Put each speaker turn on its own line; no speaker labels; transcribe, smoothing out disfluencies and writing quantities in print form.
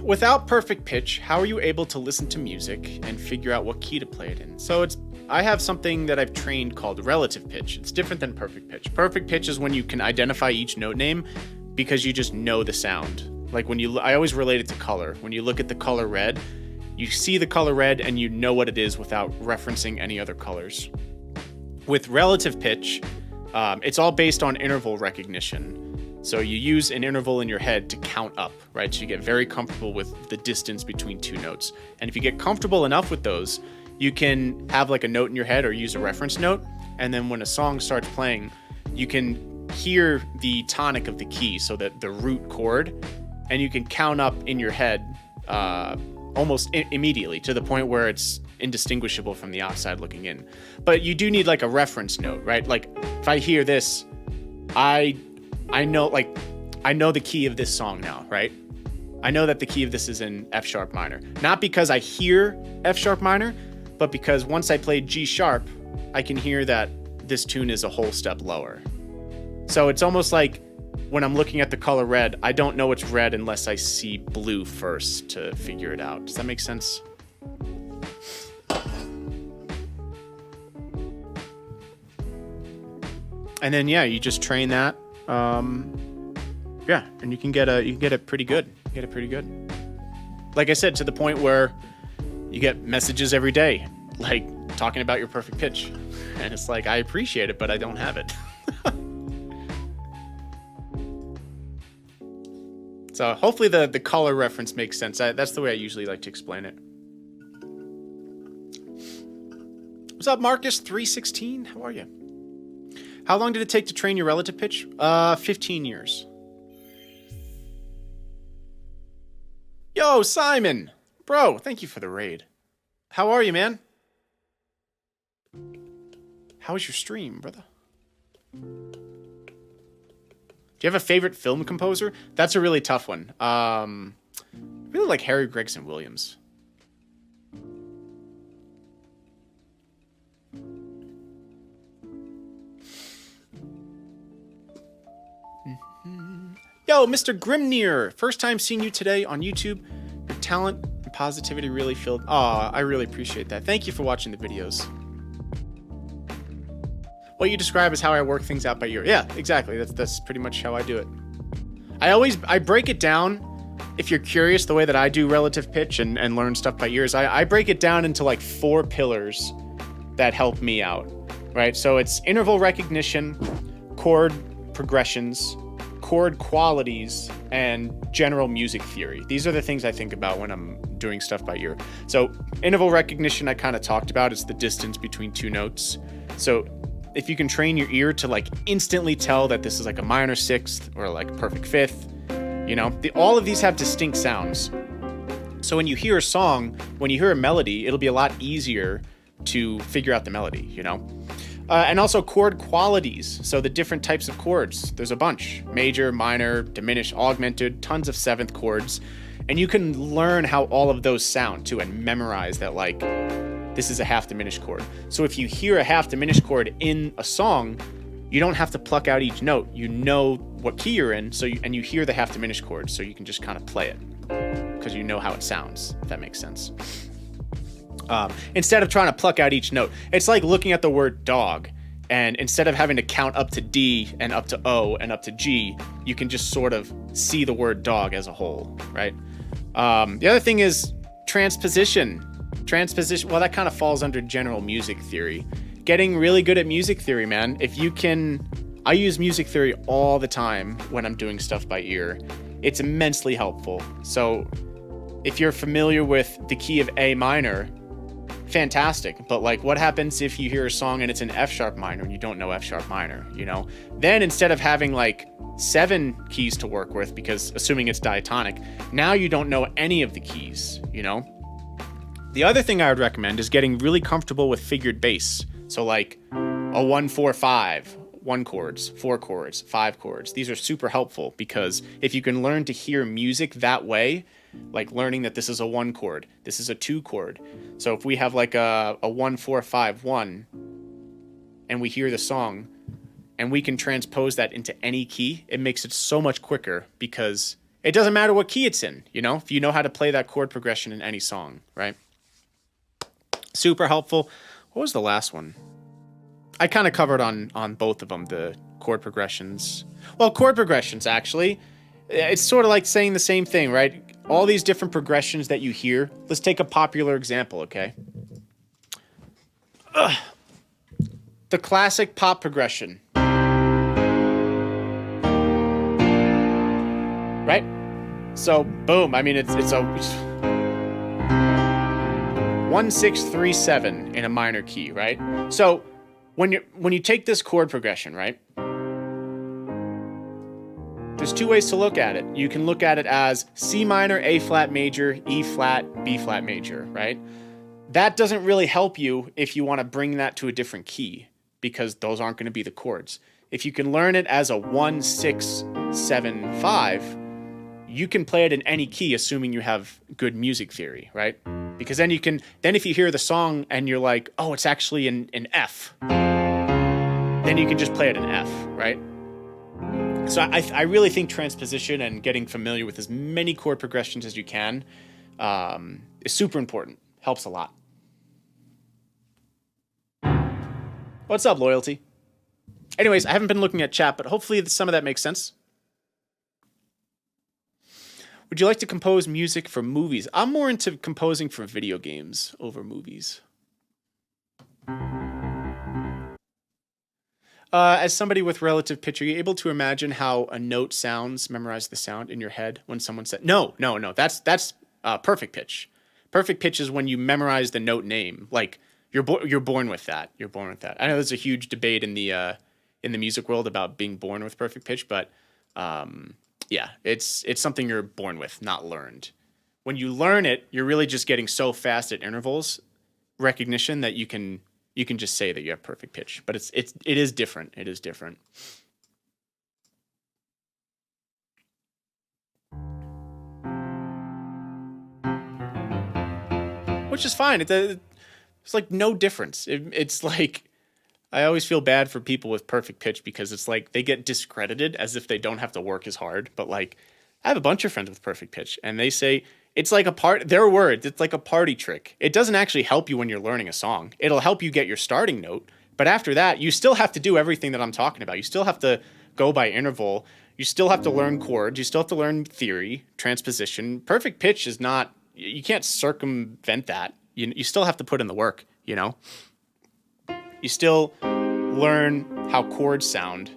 Without perfect pitch, how are you able to listen to music and figure out what key to play it in? I have something that I've trained called relative pitch. It's different than perfect pitch. Perfect pitch is when you can identify each note name because you just know the sound. Like I always relate it to color. When you look at the color red, you see the color red and you know what it is without referencing any other colors. With relative pitch, it's all based on interval recognition. So you use an interval in your head to count up, right? So you get very comfortable with the distance between two notes. And if you get comfortable enough with those, you can have like a note in your head or use a reference note. And then when a song starts playing, you can hear the tonic of the key, so that the root chord, and you can count up in your head almost immediately to the point where it's indistinguishable from the outside looking in. But you do need like a reference note, right? Like if I hear this, I know the key of this song now, right? I know that the key of this is in F sharp minor. Not because I hear F sharp minor, but because once I play G sharp, I can hear that this tune is a whole step lower. So it's almost like when I'm looking at the color red, I don't know it's red unless I see blue first to figure it out. Does that make sense? And then you just train that. And you can get it pretty good. Like I said, to the point where you get messages every day, like talking about your perfect pitch, and it's like, I appreciate it, but I don't have it. So hopefully the color reference makes sense. That's the way I usually like to explain it. What's up, Marcus316? How are you? How long did it take to train your relative pitch? 15 years. Yo, Simon! Bro, thank you for the raid. How are you, man? How was your stream, brother? Do you have a favorite film composer? That's a really tough one. I really like Harry Gregson Williams. Yo, Mr. Grimnir! First time seeing you today on YouTube. Your talent and positivity really filled... Aw, I really appreciate that. Thank you for watching the videos. What you describe is how I work things out by ear. Yeah, exactly. That's pretty much how I do it. I break it down. If you're curious, the way that I do relative pitch and learn stuff by ears, I break it down into like 4 pillars that help me out, right? So it's interval recognition, chord progressions, chord qualities, and general music theory. These are the things I think about when I'm doing stuff by ear. So interval recognition, I kind of talked about, is the distance between two notes. So if you can train your ear to like instantly tell that this is like a minor sixth or like a perfect fifth, all of these have distinct sounds. So when you hear a song, when you hear a melody, it'll be a lot easier to figure out the melody, and also chord qualities. So the different types of chords, there's a bunch: major, minor, diminished, augmented, tons of seventh chords. And you can learn how all of those sound too and memorize that, like, this is a half diminished chord. So if you hear a half diminished chord in a song, you don't have to pluck out each note. You know what key you're in, and you hear the half diminished chord, so you can just kind of play it because you know how it sounds, if that makes sense. Instead of trying to pluck out each note, it's like looking at the word dog, and instead of having to count up to D and up to O and up to G, you can just sort of see the word dog as a whole, right? The other thing is transposition. Transposition, well, that kind of falls under general music theory. Getting really good at music theory, man. I use music theory all the time when I'm doing stuff by ear. It's immensely helpful. So if you're familiar with the key of A minor, fantastic. But like, what happens if you hear a song and it's in F sharp minor and you don't know F sharp minor, Then instead of having like 7 keys to work with, because assuming it's diatonic, now you don't know any of the keys, The other thing I would recommend is getting really comfortable with figured bass. So like a 1-4-5, 1 chords, 4 chords, 5 chords. These are super helpful because if you can learn to hear music that way, like learning that this is a 1 chord, this is a 2 chord. So if we have like a 1-4-5-1 and we hear the song and we can transpose that into any key, it makes it so much quicker because It doesn't matter what key it's in, you know, if you know how to play that chord progression in any song, right? Super helpful. What was the last one? I kind of covered on both of them, the chord progressions. Well, chord progressions, actually. It's sort of like saying the same thing, right? All these different progressions that you hear. Let's take a popular example, okay? The classic pop progression. Right? So, boom. I mean, it's a 1-6-3-7 in a minor key, right? So, when you take this chord progression, right? There's two ways to look at it. You can look at it as C minor, A flat major, E flat, B flat major, right? That doesn't really help you if you want to bring that to a different key, because those aren't going to be the chords. If you can learn it as a 1-6-7-5, you can play it in any key, assuming you have good music theory, right? Because then if you hear the song and you're like, oh, it's actually in F, then you can just play it in F, right? So I really think transposition and getting familiar with as many chord progressions as you can is super important. Helps a lot. What's up, Loyalty? Anyways, I haven't been looking at chat, but hopefully some of that makes sense. Would you like to compose music for movies? I'm more into composing for video games over movies. As somebody with relative pitch, are you able to imagine how a note sounds, memorize the sound in your head when someone said, no, that's perfect pitch. Perfect pitch is when you memorize the note name. Like you're born with that. You're born with that. I know there's a huge debate in the music world about being born with perfect pitch, but yeah, it's something you're born with, not learned. When you learn it, you're really just getting so fast at intervals recognition that you can just say that you have perfect pitch, but it is different. It is different. Which is fine. It's like no difference. It's like, I always feel bad for people with perfect pitch because it's like they get discredited as if they don't have to work as hard. But like, I have a bunch of friends with perfect pitch and they say it's like their words, it's like a party trick. It doesn't actually help you when you're learning a song. It'll help you get your starting note. But after that, you still have to do everything that I'm talking about. You still have to go by interval. You still have to learn chords. You still have to learn theory, transposition. Perfect pitch is not, you can't circumvent that. You still have to put in the work, you know? You still learn how chords sound